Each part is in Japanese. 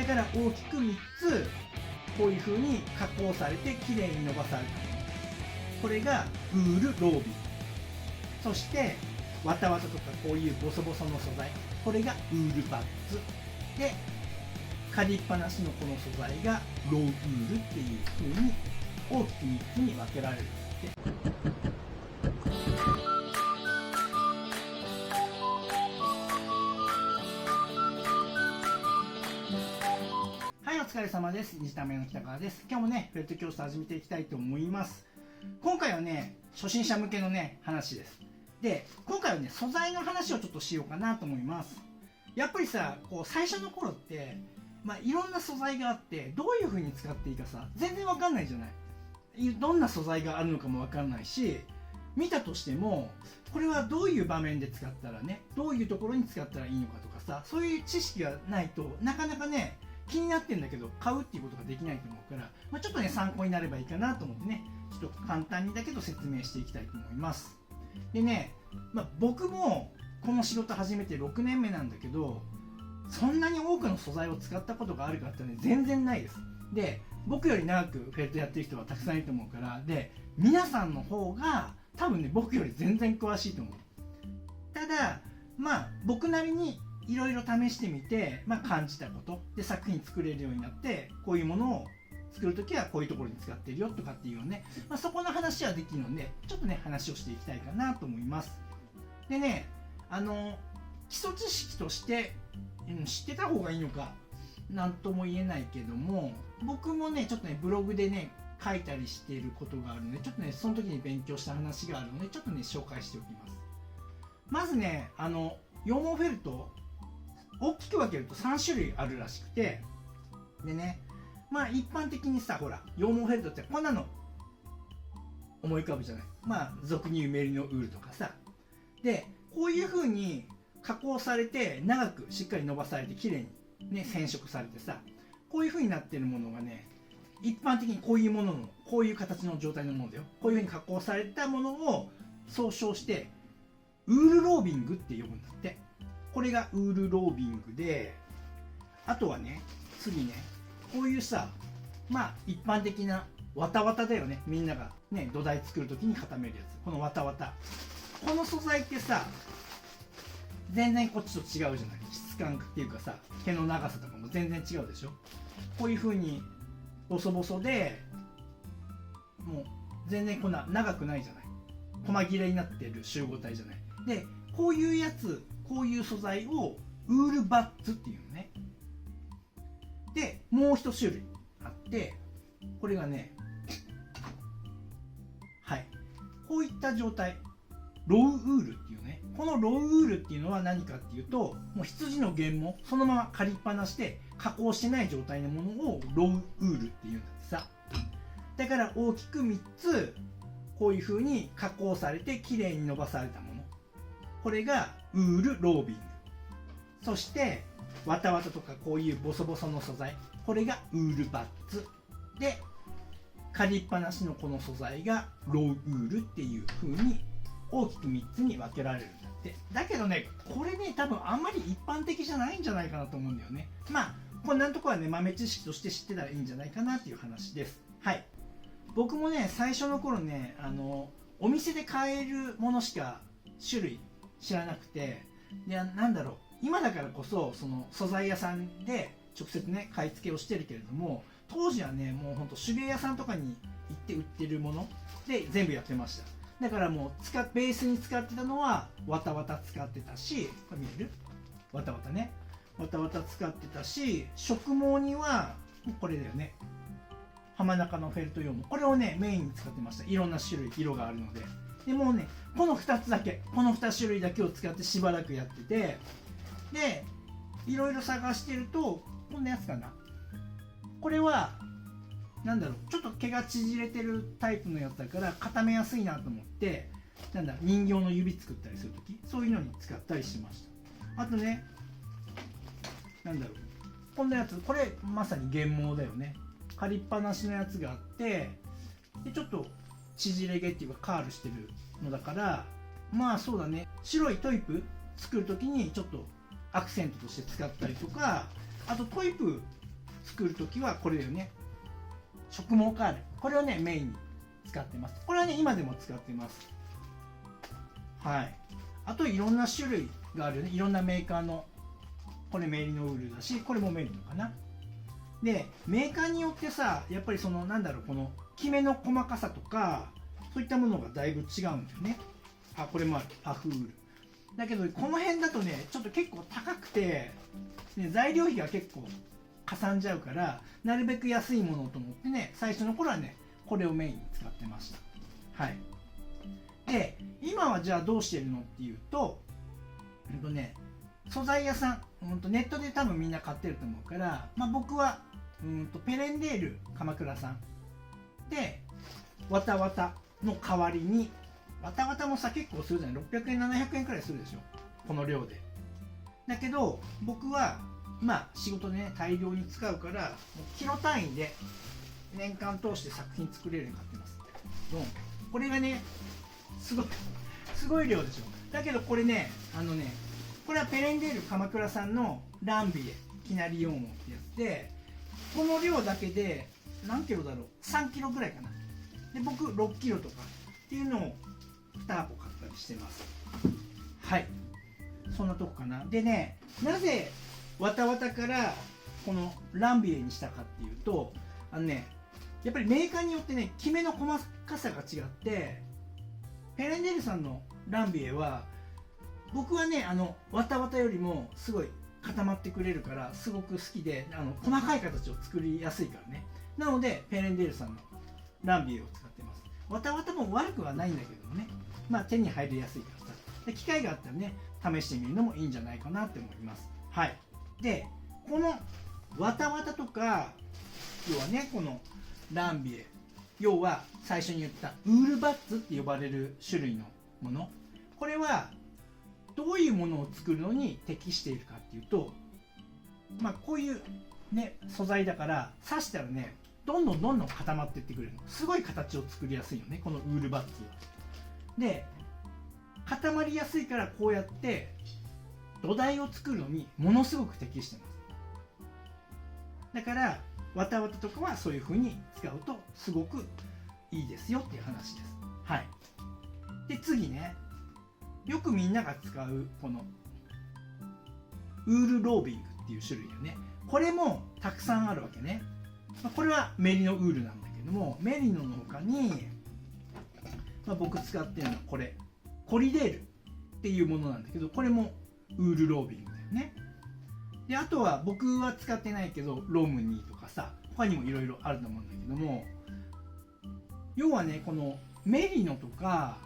だから大きく3つこういう風に加工されてきれいに伸ばされたもの、これがウールロービング。そしてわたわたとかこういうボソボソの素材、これがウールパッツで、借りっぱなしのこの素材がローウールっていう風に大きく3つに分けられるんだって。はい、お疲れ様です。虹ための北川です。今日もね、フェルト教室始めていきたいと思います。今回はね、初心者向けのね、話です。で、今回はね、素材の話をちょっとしようかなと思います。やっぱりさ、こう最初の頃って、いろんな素材があって、どういう風に使っていいかさ、全然わかんないじゃない。どんな素材があるのかもわかんないし、見たとしても、これはどういう場面で使ったらね、どういうところに使ったらいいのかとかさ、そういう知識がないとなかなかね、気になってんだけど買うっていうことができないと思うから、ちょっとね参考になればいいかなと思ってね、ちょっと簡単にだけど説明していきたいと思います。でね、僕もこの仕事始めて6年目なんだけど、そんなに多くの素材を使ったことがあるかってね、全然ないです。で、僕より長くフェルトやってる人はたくさんいると思うから、で皆さんの方が多分ね、僕より全然詳しいと思う。ただ僕なりにいろいろ試してみて、感じたことで作品作れるようになって、こういうものを作るときはこういうところに使ってるよとかっていうのね、そこの話はできるので、ちょっとね話をしていきたいかなと思います。でね、基礎知識として、知ってた方がいいのかなんとも言えないけども、僕もねちょっとねブログでね書いたりしていることがあるので、ちょっとねその時に勉強した話があるので、ちょっとね紹介しておきます。まずね、羊毛フェルト大きく分けると3種類あるらしくて、でね、一般的にさ、ほら羊毛フェルトってこんなの思い浮かぶじゃない。俗に言うメリノウールとかさ、でこういう風に加工されて長くしっかり伸ばされて綺麗にね染色されてさ、こういう風になってるものがね、一般的にこういうもののこういう形の状態のものだよ。こういう風に加工されたものを総称してウールロービングって呼ぶんだって。これがウールロービングで、あとはね、次ね、こういうさ、一般的なわたわただよね。みんながね土台作る時に固めるやつ、このわたわた、この素材ってさ、全然こっちと違うじゃない。質感っていうかさ、毛の長さとかも全然違うでしょ。こういう風にボソボソで、もう全然こんな長くないじゃない。細切れになってる集合体じゃない。でこういうやつ、こういう素材をウールバッツっていうのね。でもう一種類あって、これがね、こういった状態、ロウウールっていうね。このロウウールっていうのは何かっていうと、もう羊の原毛そのまま借りっぱなしで加工してない状態のものをロウウールっていうんだってさ。だから大きく3つこういう風に加工されてきれいに伸ばされたもの、これがウールロービング。そしてわたわたとかこういうボソボソの素材、これがウールバッツで、借りっぱなしのこの素材がローウールっていう風に大きく3つに分けられるんだって。だけどね、これね多分あんまり一般的じゃないんじゃないかなと思うんだよね。こんなとこはね豆知識として知ってたらいいんじゃないかなっていう話です。はい。僕もね最初の頃ね、お店で買えるものしか種類知らなくて、でなんだろう、今だからこそその素材屋さんで直接ね買い付けをしてるけれども、当時はねもうほんと手芸屋さんとかに行って売ってるもので全部やってました。だからもうベースに使ってたのはわたわた使ってたし、これ見える？わたわたね、わたわた使ってたし、植毛にはこれだよね、浜中のフェルト羊毛、これをねメインに使ってました。いろんな種類色があるので。でもうねこの2つだけ、この2種類だけを使ってしばらくやってて、でいろいろ探してるとこんなやつかな、これはなんだろう、ちょっと毛が縮れてるタイプのやつだから固めやすいなと思って、人形の指作ったりするときそういうのに使ったりしました。あとね、こんなやつ、これまさに原毛だよね。借りっぱなしのやつがあって、でちょっと縮れ毛っていうかカールしてるのだから、そうだね、白いトイプ作るときにちょっとアクセントとして使ったりとか、あとトイプ作る時はこれだよね。植毛カール、これをねメインに使ってます。これはね今でも使ってます。はい。あといろんな種類があるよね。いろんなメーカーの、これメリノウールだし、これもメリノかな。でメーカーによってさ、やっぱりそのなんだろう、このきめの細かさとかそういったものがだいぶ違うんだよね。あ、これもある、パフウールだけど、この辺だとねちょっと結構高くて、ね、材料費が結構かさんじゃうから、なるべく安いものと思ってね、最初の頃はねこれをメインに使ってました。はい。で今はじゃあどうしてるのっていうと、素材屋さん、ネットで多分みんな買ってると思うから、僕はペレンデール鎌倉さんでわたわたの代わりに、わたわたもさ結構するじゃない、600円700円くらいするでしょ、この量で。だけど僕は仕事でね大量に使うから、もうキロ単位で年間通して作品作れるように買ってます。これがねすごい量でしょ。だけどこれね、これはペレンデール鎌倉さんのランビエきなり4号ってやつで、この量だけで何キロだろう、3キロぐらいかな。で僕6キロとかっていうのを2箱買ったりしてます。はい、そんなとこかな。でね、なぜわたわたからこのランビエにしたかっていうと、やっぱりメーカーによってね、きめの細かさが違って、ペレンデールさんのランビエは僕はね、わたわたよりもすごい固まってくれるからすごく好きで、細かい形を作りやすいからね。なのでペレンデールさんのランビエを使ってます。わたわたも悪くはないんだけどもね、手に入りやすいからさ、で機会があったらね試してみるのもいいんじゃないかなって思います。はい。でこのわたわたとか、要はねこのランビエ、要は最初に言ったウールバッツって呼ばれる種類のもの、これはどういうものを作るのに適しているかっていうと、こういうね素材だから刺したらねどんどん固まっていってくれるの。すごい形を作りやすいよね、このウールバッツは。で固まりやすいから、こうやって土台を作るのにものすごく適してます。だからわたわたとかはそういう風に使うとすごくいいですよっていう話です。はい。で次ね、よくみんなが使うこのウールロービングっていう種類だよね。これもたくさんあるわけね。これはメリノウールなんだけども、メリノの他に、僕使ってるのはこれコリデールっていうものなんだけど、これもウールロービングだよね。であとは僕は使ってないけどロムニーとかさ、他にもいろいろあると思うんだけども、要はねこのメリノとか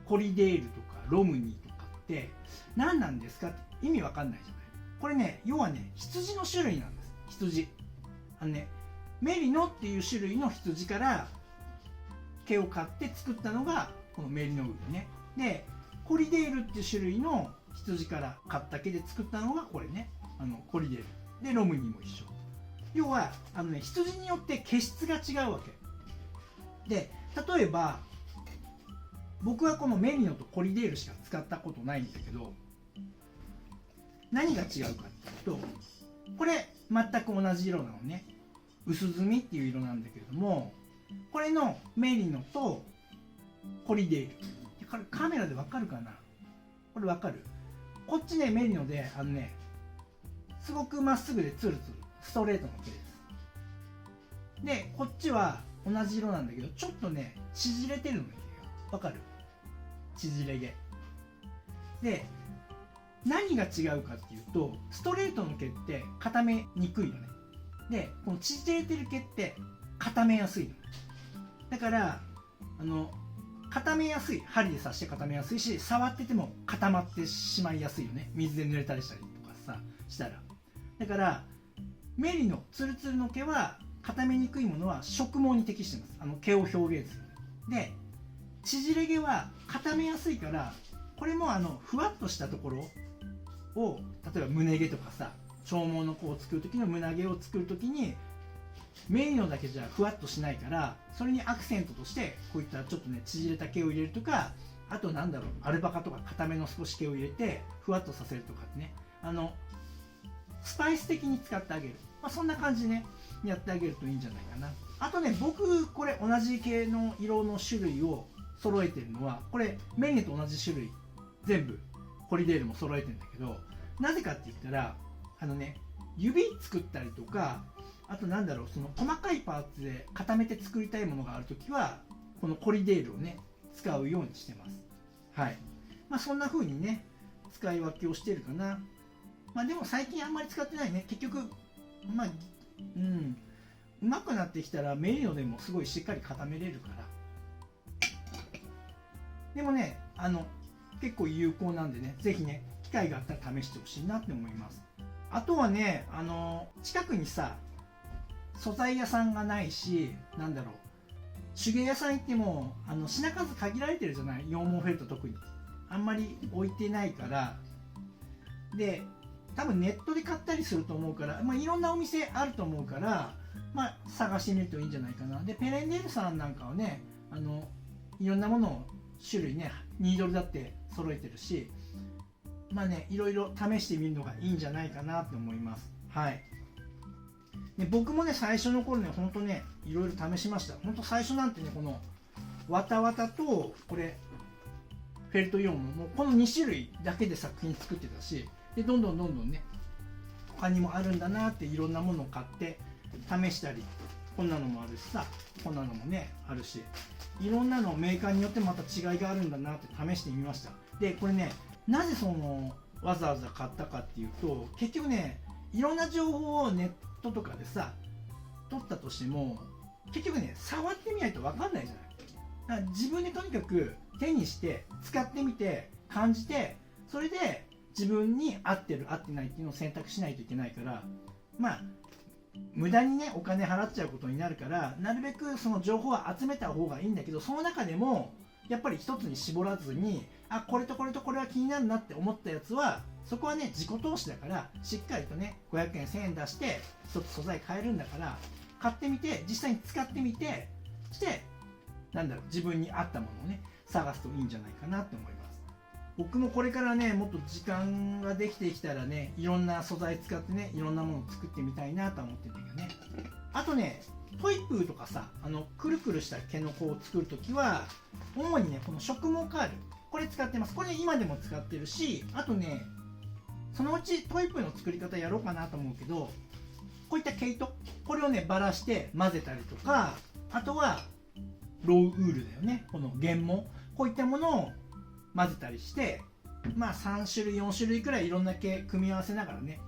コリデールとかロムニーとかって何なんですかって意味わかんないじゃない。これね、要はね羊の種類なんです。羊、メリノっていう種類の羊から毛を買って作ったのがこのメリノウールね。でコリデールっていう種類の羊から買った毛で作ったのがこれね、コリデールで、ロムニーも一緒。要は羊によって毛質が違うわけで、例えば僕はこのメリノとコリデールしか使ったことないんだけど、何が違うかっていうと、これ全く同じ色なのね。薄墨っていう色なんだけれども、これのメリノとコリデール、これカメラでわかるかな、これわかる？こっちねメリノですごくまっすぐでツルツルストレートの毛です。でこっちは同じ色なんだけど、ちょっとね縮れてるの毛がわかる？縮れ毛で、何が違うかっていうと、ストレートの毛って固めにくいよね。でこの縮れてる毛って固めやすいの。だから固めやすい、針で刺して固めやすいし、触ってても固まってしまいやすいよね、水で濡れたりしたりとかさしたら。だからメリノツルツルの毛は固めにくいものは植毛に適してます。毛を表現する。で縮れ毛は固めやすいから、これもふわっとしたところを、例えば胸毛とかさ、長毛の子を作る時の胸毛を作る時にメリノだけじゃふわっとしないから、それにアクセントとしてこういったちょっとね縮れた毛を入れるとか、あとなんだろう、アルパカとか固めの少し毛を入れてふわっとさせるとかってね、スパイス的に使ってあげる。そんな感じでねやってあげるといいんじゃないかな。あとね、僕これ同じ系の色の種類を揃えてるのは、これメンネと同じ種類全部ホリデールも揃えてるんだけど、なぜかって言ったら指作ったりとか、あとなんだろう、その細かいパーツで固めて作りたいものがあるときはこのホリデールをね使うようにしてます。はい。そんな風にね使い分けをしてるかな。でも最近あんまり使ってないね。結局うまくなってきたらメリノでもすごいしっかり固めれるから。でもね、結構有効なんでね、ぜひね機会があったら試してほしいなって思います。あとはね、近くにさ素材屋さんがないし、なんだろう、手芸屋さん行っても品数限られてるじゃない。羊毛フェルト特にあんまり置いてないから。で多分ネットで買ったりすると思うから、いろんなお店あると思うから、探してみるといいんじゃないかな。でペレンデールさんなんかはね、いろんなものを種類ねニードルだって揃えてるし、いろいろ試してみるのがいいんじゃないかなって思います。はい。で僕もね最初の頃ね、ほんとねいろいろ試しました。ほんと最初なんてね、このわたわたとこれフェルトイオンもこの2種類だけで作品作ってたし、でどんどんね他にもあるんだなっていろんなものを買って試したり、こんなのもあるしさ、こんなのもねあるし、いろんなのメーカーによってまた違いがあるんだなって試してみました。でこれね、なぜわざわざ買ったかっていうと、結局ねいろんな情報をネットとかでさ取ったとしても、結局ね触ってみないと分かんないじゃない。だから自分でとにかく手にして使ってみて感じて、それで自分に合ってる合ってないっていうのを選択しないといけないから、無駄にねお金払っちゃうことになるから、なるべくその情報は集めた方がいいんだけど、その中でもやっぱり一つに絞らずに、これとこれとこれは気になるなって思ったやつは、そこはね自己投資だから、しっかりとね500円1000円出して一つ素材買えるんだから、買ってみて実際に使ってみて、して自分に合ったものをね探すといいんじゃないかなって思います。僕もこれからねもっと時間ができてきたらね、いろんな素材使ってねいろんなものを作ってみたいなと思ってるんだけどね。あとねトイプーとかさ、くるくるした毛の子を作るときは主にねこの植毛カール、これ使ってます。これ今でも使ってるし、あとねそのうちトイプーの作り方やろうかなと思うけど、こういった毛糸、これをねばらして混ぜたりとか、あとはローウールだよね、この原毛、こういったものを混ぜたりして、3種類4種類くらいいろんな毛組み合わせながらね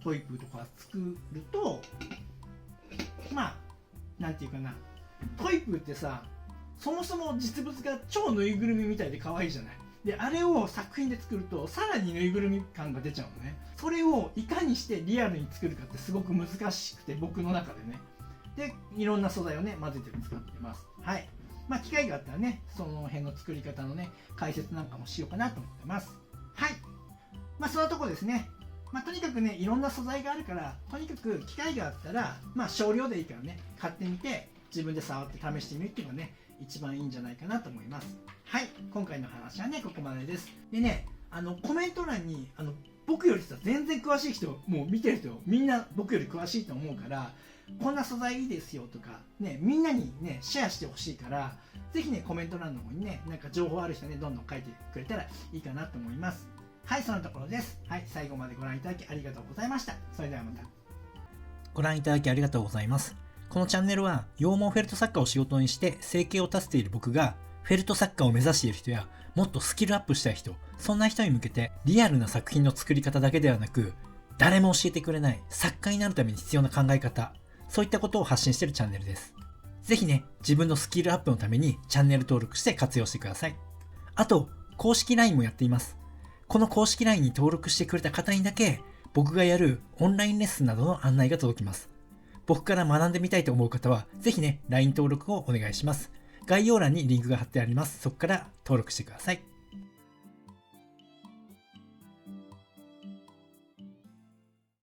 トイプーとか作ると、なんていうかな、トイプーってさそもそも実物が超ぬいぐるみみたいで可愛いじゃない。であれを作品で作るとさらにぬいぐるみ感が出ちゃうのね。それをいかにしてリアルに作るかってすごく難しくて、僕の中でね。でいろんな素材をね混ぜて使ってます。はい。機会があったらねその辺の作り方のね解説なんかもしようかなと思ってます。はい。そのとこですね。とにかくねいろんな素材があるから、とにかく機会があったら少量でいいからね買ってみて自分で触って試してみるっていうのがね一番いいんじゃないかなと思います。はい。今回の話はねここまでです。でねコメント欄に僕よりさ全然詳しい人、もう見てる人みんな僕より詳しいと思うから、こんな素材いいですよとかね、みんなにねシェアしてほしいから、ぜひねコメント欄の方にね情報ある人ねどんどん書いてくれたらいいかなと思います。はい、そのところです。はい、最後までご覧いただきありがとうございました。それではまた。ご覧いただきありがとうございます。このチャンネルは羊毛フェルト作家を仕事にして生計を立てている僕が、フェルト作家を目指している人やもっとスキルアップしたい人、そんな人に向けてリアルな作品の作り方だけではなく、誰も教えてくれない作家になるために必要な考え方、そういったことを発信しているチャンネルです。ぜひね、自分のスキルアップのためにチャンネル登録して活用してください。あと、公式 LINE もやっています。この公式 LINE に登録してくれた方にだけ、僕がやるオンラインレッスンなどの案内が届きます。僕から学んでみたいと思う方は、ぜひね、LINE 登録をお願いします。概要欄にリンクが貼ってあります。そこから登録してください。